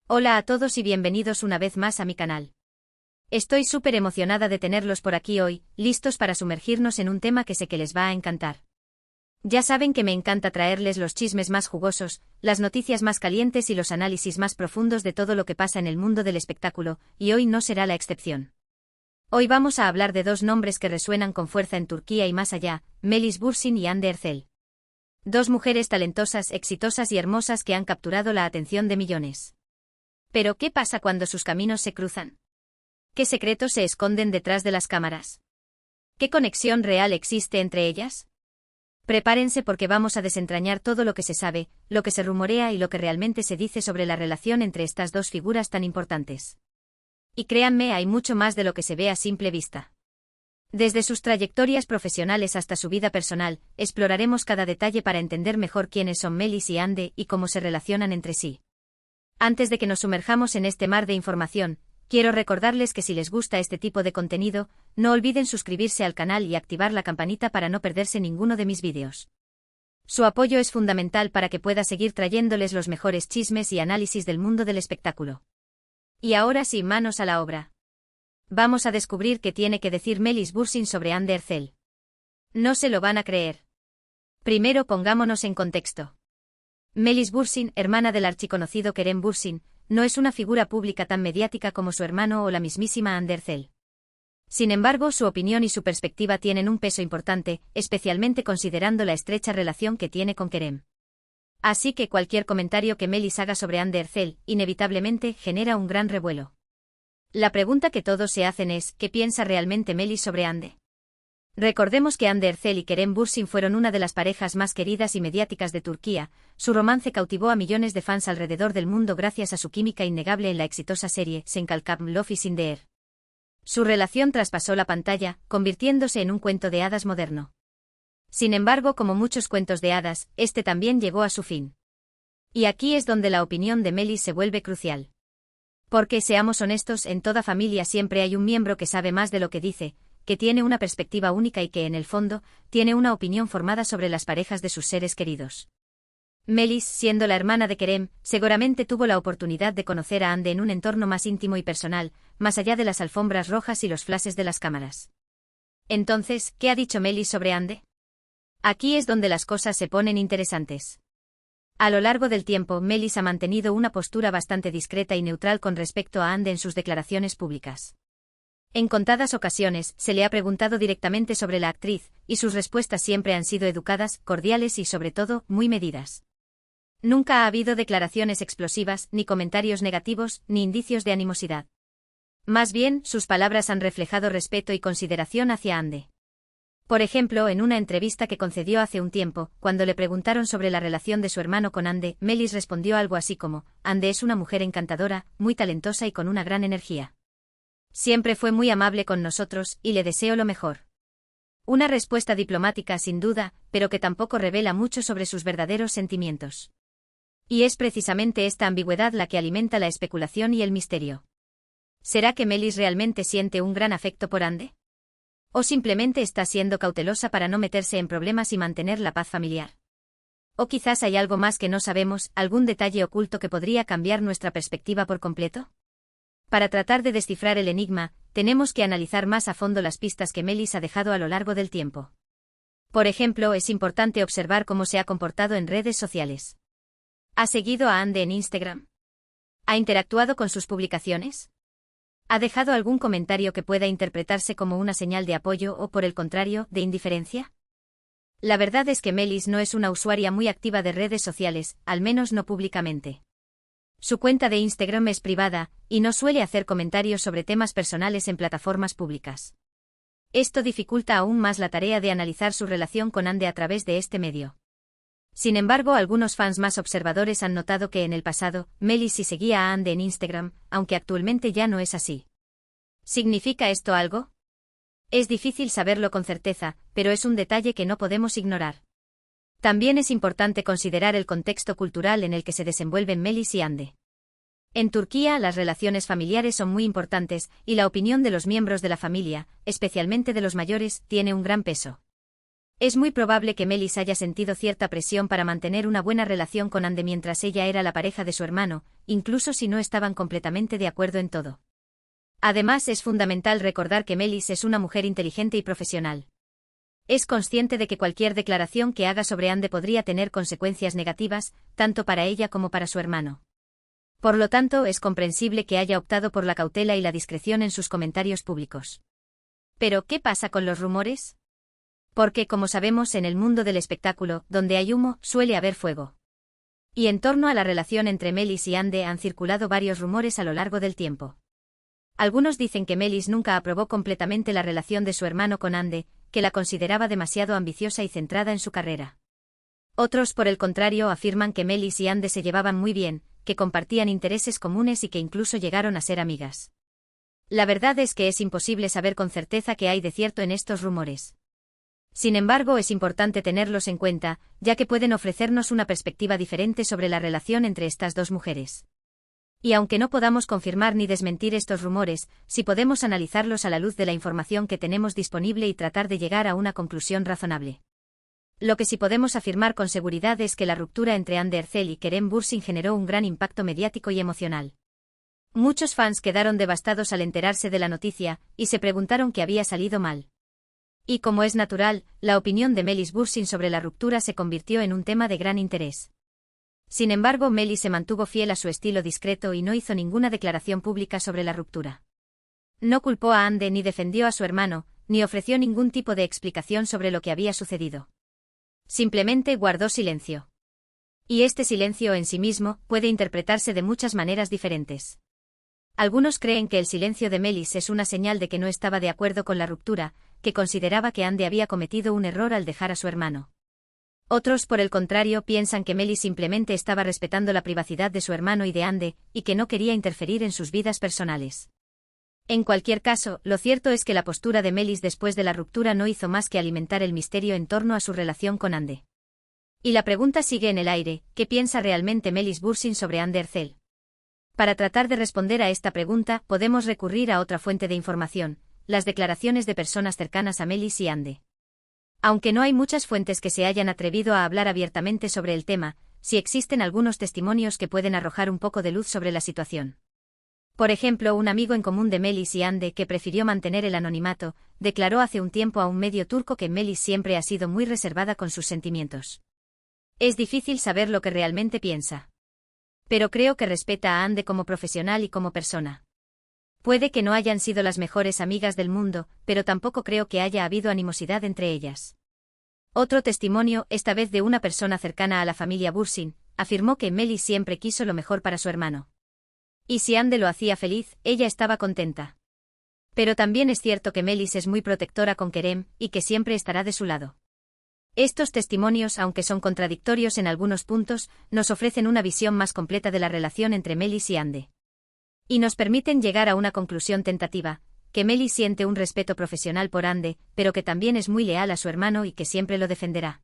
Hola a todos y bienvenidos una vez más a mi canal. Estoy súper emocionada de tenerlos por aquí hoy, listos para sumergirnos en un tema que sé que les va a encantar. Ya saben que me encanta traerles los chismes más jugosos, las noticias más calientes y los análisis más profundos de todo lo que pasa en el mundo del espectáculo, y hoy no será la excepción. Hoy vamos a hablar de dos nombres que resuenan con fuerza en Turquía y más allá, Melis Bursin y Hande Erçel. Dos mujeres talentosas, exitosas y hermosas que han capturado la atención de millones. Pero ¿qué pasa cuando sus caminos se cruzan? ¿Qué secretos se esconden detrás de las cámaras? ¿Qué conexión real existe entre ellas? Prepárense porque vamos a desentrañar todo lo que se sabe, lo que se rumorea y lo que realmente se dice sobre la relación entre estas dos figuras tan importantes. Y créanme, hay mucho más de lo que se ve a simple vista. Desde sus trayectorias profesionales hasta su vida personal, exploraremos cada detalle para entender mejor quiénes son Melis y Hande y cómo se relacionan entre sí. Antes de que nos sumerjamos en este mar de información, quiero recordarles que si les gusta este tipo de contenido, no olviden suscribirse al canal y activar la campanita para no perderse ninguno de mis vídeos. Su apoyo es fundamental para que pueda seguir trayéndoles los mejores chismes y análisis del mundo del espectáculo. Y ahora sí, manos a la obra. Vamos a descubrir qué tiene que decir Melis Bursin sobre Hande Erçel. No se lo van a creer. Primero pongámonos en contexto. Melis Bursin, hermana del archiconocido Kerem Bursin, no es una figura pública tan mediática como su hermano o la mismísima Hande Erçel. Sin embargo, su opinión y su perspectiva tienen un peso importante, especialmente considerando la estrecha relación que tiene con Kerem. Así que cualquier comentario que Melis haga sobre Hande Erçel, inevitablemente, genera un gran revuelo. La pregunta que todos se hacen es, ¿qué piensa realmente Melis sobre Hande? Recordemos que Hande Erçel y Kerem Bursin fueron una de las parejas más queridas y mediáticas de Turquía. Su romance cautivó a millones de fans alrededor del mundo gracias a su química innegable en la exitosa serie Senkalkam Love is in the Air. Su relación traspasó la pantalla, convirtiéndose en un cuento de hadas moderno. Sin embargo, como muchos cuentos de hadas, este también llegó a su fin. Y aquí es donde la opinión de Melis se vuelve crucial. Porque, seamos honestos, en toda familia siempre hay un miembro que sabe más de lo que dice, que tiene una perspectiva única y que, en el fondo, tiene una opinión formada sobre las parejas de sus seres queridos. Melis, siendo la hermana de Kerem, seguramente tuvo la oportunidad de conocer a Hande en un entorno más íntimo y personal, más allá de las alfombras rojas y los flashes de las cámaras. Entonces, ¿qué ha dicho Melis sobre Hande? Aquí es donde las cosas se ponen interesantes. A lo largo del tiempo, Melis ha mantenido una postura bastante discreta y neutral con respecto a Hande en sus declaraciones públicas. En contadas ocasiones, se le ha preguntado directamente sobre la actriz, y sus respuestas siempre han sido educadas, cordiales y sobre todo, muy medidas. Nunca ha habido declaraciones explosivas, ni comentarios negativos, ni indicios de animosidad. Más bien, sus palabras han reflejado respeto y consideración hacia Hande. Por ejemplo, en una entrevista que concedió hace un tiempo, cuando le preguntaron sobre la relación de su hermano con Hande, Melis respondió algo así como, Hande es una mujer encantadora, muy talentosa y con una gran energía. Siempre fue muy amable con nosotros, y le deseo lo mejor. Una respuesta diplomática sin duda, pero que tampoco revela mucho sobre sus verdaderos sentimientos. Y es precisamente esta ambigüedad la que alimenta la especulación y el misterio. ¿Será que Melis realmente siente un gran afecto por Hande? ¿O simplemente está siendo cautelosa para no meterse en problemas y mantener la paz familiar? ¿O quizás hay algo más que no sabemos, algún detalle oculto que podría cambiar nuestra perspectiva por completo? Para tratar de descifrar el enigma, tenemos que analizar más a fondo las pistas que Melis ha dejado a lo largo del tiempo. Por ejemplo, es importante observar cómo se ha comportado en redes sociales. ¿Ha seguido a Hande en Instagram? ¿Ha interactuado con sus publicaciones? ¿Ha dejado algún comentario que pueda interpretarse como una señal de apoyo o, por el contrario, de indiferencia? La verdad es que Melis no es una usuaria muy activa de redes sociales, al menos no públicamente. Su cuenta de Instagram es privada, y no suele hacer comentarios sobre temas personales en plataformas públicas. Esto dificulta aún más la tarea de analizar su relación con Hande a través de este medio. Sin embargo, algunos fans más observadores han notado que en el pasado, Melis sí seguía a Hande en Instagram, aunque actualmente ya no es así. ¿Significa esto algo? Es difícil saberlo con certeza, pero es un detalle que no podemos ignorar. También es importante considerar el contexto cultural en el que se desenvuelven Melis y Hande. En Turquía, las relaciones familiares son muy importantes, y la opinión de los miembros de la familia, especialmente de los mayores, tiene un gran peso. Es muy probable que Melis haya sentido cierta presión para mantener una buena relación con Ande mientras ella era la pareja de su hermano, incluso si no estaban completamente de acuerdo en todo. Además, es fundamental recordar que Melis es una mujer inteligente y profesional. Es consciente de que cualquier declaración que haga sobre Ande podría tener consecuencias negativas, tanto para ella como para su hermano. Por lo tanto, es comprensible que haya optado por la cautela y la discreción en sus comentarios públicos. Pero, ¿qué pasa con los rumores? Porque, como sabemos, en el mundo del espectáculo, donde hay humo, suele haber fuego. Y en torno a la relación entre Melis y Ande han circulado varios rumores a lo largo del tiempo. Algunos dicen que Melis nunca aprobó completamente la relación de su hermano con Ande, que la consideraba demasiado ambiciosa y centrada en su carrera. Otros, por el contrario, afirman que Melis y Ande se llevaban muy bien, que compartían intereses comunes y que incluso llegaron a ser amigas. La verdad es que es imposible saber con certeza qué hay de cierto en estos rumores. Sin embargo, es importante tenerlos en cuenta, ya que pueden ofrecernos una perspectiva diferente sobre la relación entre estas dos mujeres. Y aunque no podamos confirmar ni desmentir estos rumores, sí podemos analizarlos a la luz de la información que tenemos disponible y tratar de llegar a una conclusión razonable. Lo que sí podemos afirmar con seguridad es que la ruptura entre Ande Ercel y Kerem Bürsin generó un gran impacto mediático y emocional. Muchos fans quedaron devastados al enterarse de la noticia, y se preguntaron qué había salido mal. Y como es natural, la opinión de Melis Bürsin sobre la ruptura se convirtió en un tema de gran interés. Sin embargo, Melis se mantuvo fiel a su estilo discreto y no hizo ninguna declaración pública sobre la ruptura. No culpó a Ande ni defendió a su hermano, ni ofreció ningún tipo de explicación sobre lo que había sucedido. Simplemente guardó silencio. Y este silencio en sí mismo puede interpretarse de muchas maneras diferentes. Algunos creen que el silencio de Melis es una señal de que no estaba de acuerdo con la ruptura, que consideraba que Ande había cometido un error al dejar a su hermano. Otros, por el contrario, piensan que Melis simplemente estaba respetando la privacidad de su hermano y de Ande, y que no quería interferir en sus vidas personales. En cualquier caso, lo cierto es que la postura de Melis después de la ruptura no hizo más que alimentar el misterio en torno a su relación con Ande. Y la pregunta sigue en el aire: ¿qué piensa realmente Melis Bürsin sobre Ande Ercel? Para tratar de responder a esta pregunta, podemos recurrir a otra fuente de información: las declaraciones de personas cercanas a Melis y Ande. Aunque no hay muchas fuentes que se hayan atrevido a hablar abiertamente sobre el tema, sí existen algunos testimonios que pueden arrojar un poco de luz sobre la situación. Por ejemplo, un amigo en común de Melis y Ande, que prefirió mantener el anonimato, declaró hace un tiempo a un medio turco que Melis siempre ha sido muy reservada con sus sentimientos. Es difícil saber lo que realmente piensa. Pero creo que respeta a Ande como profesional y como persona. Puede que no hayan sido las mejores amigas del mundo, pero tampoco creo que haya habido animosidad entre ellas. Otro testimonio, esta vez de una persona cercana a la familia Bürsin, afirmó que Melis siempre quiso lo mejor para su hermano. Y si Ande lo hacía feliz, ella estaba contenta. Pero también es cierto que Melis es muy protectora con Kerem, y que siempre estará de su lado. Estos testimonios, aunque son contradictorios en algunos puntos, nos ofrecen una visión más completa de la relación entre Melis y Ande. Y nos permiten llegar a una conclusión tentativa: que Melis siente un respeto profesional por Ande, pero que también es muy leal a su hermano y que siempre lo defenderá.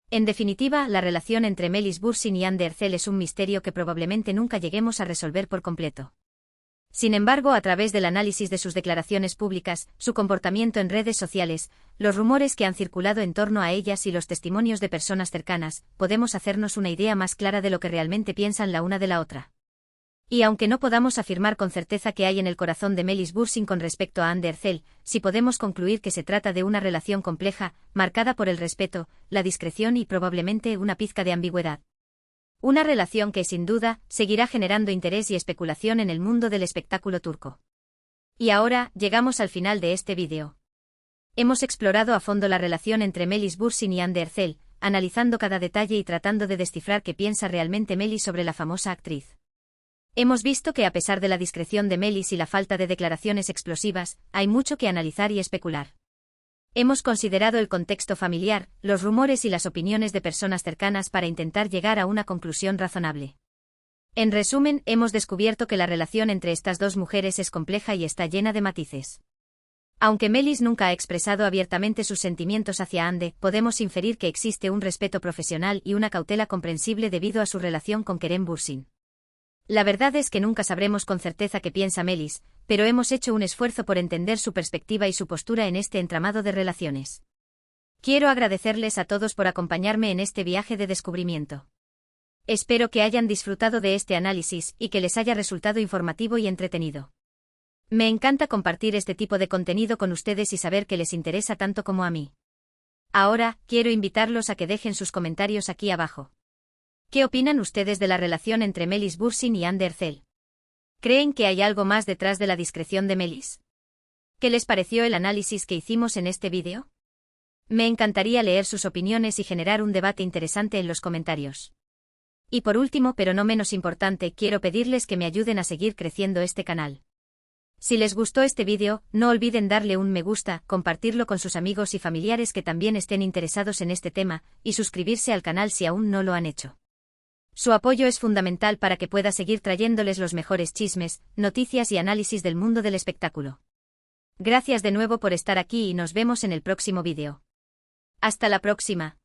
En definitiva, la relación entre Melis Bürsin y Ande Ercel es un misterio que probablemente nunca lleguemos a resolver por completo. Sin embargo, a través del análisis de sus declaraciones públicas, su comportamiento en redes sociales, los rumores que han circulado en torno a ellas y los testimonios de personas cercanas, podemos hacernos una idea más clara de lo que realmente piensan la una de la otra. Y aunque no podamos afirmar con certeza qué hay en el corazón de Melis Bürsin con respecto a Ande Ercel, sí podemos concluir que se trata de una relación compleja, marcada por el respeto, la discreción y probablemente una pizca de ambigüedad. Una relación que, sin duda, seguirá generando interés y especulación en el mundo del espectáculo turco. Y ahora, llegamos al final de este vídeo. Hemos explorado a fondo la relación entre Melis Bürsin y Ande Ercel, analizando cada detalle y tratando de descifrar qué piensa realmente Melis sobre la famosa actriz. Hemos visto que a pesar de la discreción de Melis y la falta de declaraciones explosivas, hay mucho que analizar y especular. Hemos considerado el contexto familiar, los rumores y las opiniones de personas cercanas para intentar llegar a una conclusión razonable. En resumen, hemos descubierto que la relación entre estas dos mujeres es compleja y está llena de matices. Aunque Melis nunca ha expresado abiertamente sus sentimientos hacia Ande, podemos inferir que existe un respeto profesional y una cautela comprensible debido a su relación con Kerem Bürsin. La verdad es que nunca sabremos con certeza qué piensa Melis, pero hemos hecho un esfuerzo por entender su perspectiva y su postura en este entramado de relaciones. Quiero agradecerles a todos por acompañarme en este viaje de descubrimiento. Espero que hayan disfrutado de este análisis y que les haya resultado informativo y entretenido. Me encanta compartir este tipo de contenido con ustedes y saber que les interesa tanto como a mí. Ahora, quiero invitarlos a que dejen sus comentarios aquí abajo. ¿Qué opinan ustedes de la relación entre Melis Bursin y Ander Zell? ¿Creen que hay algo más detrás de la discreción de Melis? ¿Qué les pareció el análisis que hicimos en este vídeo? Me encantaría leer sus opiniones y generar un debate interesante en los comentarios. Y por último, pero no menos importante, quiero pedirles que me ayuden a seguir creciendo este canal. Si les gustó este vídeo, no olviden darle un me gusta, compartirlo con sus amigos y familiares que también estén interesados en este tema, y suscribirse al canal si aún no lo han hecho. Su apoyo es fundamental para que pueda seguir trayéndoles los mejores chismes, noticias y análisis del mundo del espectáculo. Gracias de nuevo por estar aquí y nos vemos en el próximo vídeo. Hasta la próxima.